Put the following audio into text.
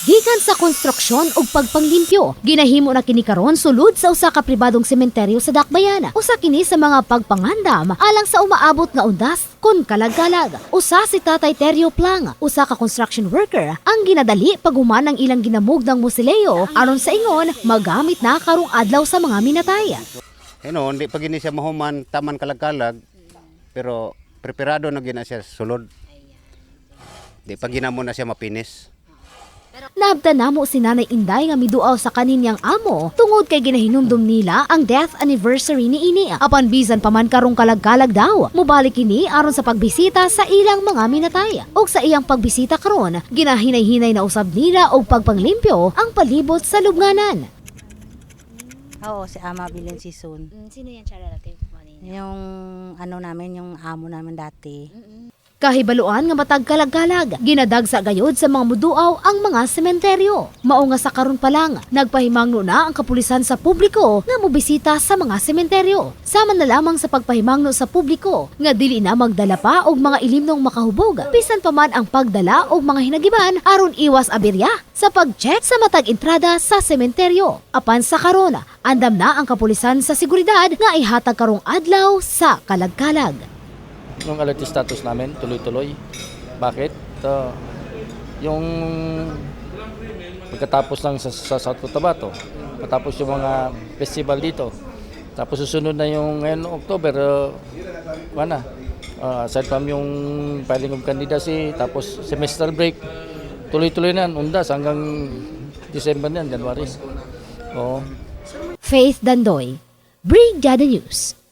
Gikan sa konstruksyon ug pagpanglimpyo, ginahimo na kini karon sulod sa usa ka pribadong sementeryo sa Dakbayan. Usa kini sa mga pagpangandam alang sa umaabot nga undas kun kalag-kalag. Usa si Tatay Teryo Plang, usa ka construction worker, ang ginadali paghuman ang ilang ginamugdang musileo aron sa ingon magamit na karong adlaw sa mga minatay. Hindi pa gini siya mahuman taman kalag-kalag, pero preparado na gina siya sulod. Di pa ginamo na siya mapinis. Naabtan namo si Nanay Inday nga miduaw sa kaninyang amo tungod kay ginahinumdum nila ang death anniversary ni ini. Apan bisan pa man karong kalag-kalag daw, mobalik kini aron sa pagbisita sa ilang mga minatay. Og sa iyang pagbisita karon, ginahinay-hinay na usab nila og pagpanglimpyo ang palibot sa lubnganan. Oo, si Ama Bilin Sison. Sino yan siya relative mo ninyo? Yung ano namin, yung amo namin dati. Kahibaluan nga matag kalag-kalag, ginadagsa gayod sa mga muduaw ang mga sementeryo. Mao nga sa karon pa lang, nagpahimangno na ang kapulisan sa publiko nga mobisita sa mga sementeryo. Sama na lamang sa pagpahimangno sa publiko nga dili na magdala pa og mga ilimnong makahubog, bisan pa man ang pagdala og mga hinagiban aron iwas aberya sa pag-check sa matag entrada sa sementeryo. Apan sa karon, andam na ang kapulisan sa seguridad nga ihatag karong adlaw sa kalag-kalag. Yung alert status namin, tuloy-tuloy. Bakit? Yung pagkatapos lang sa South Cotabato, patapos yung mga festival dito, tapos susunod na yung ngayon October, aside from yung filing of candidacy, tapos semester break, tuloy-tuloy na, undas hanggang December na yan, January. Oo. Faith Dandoy, Brigada News.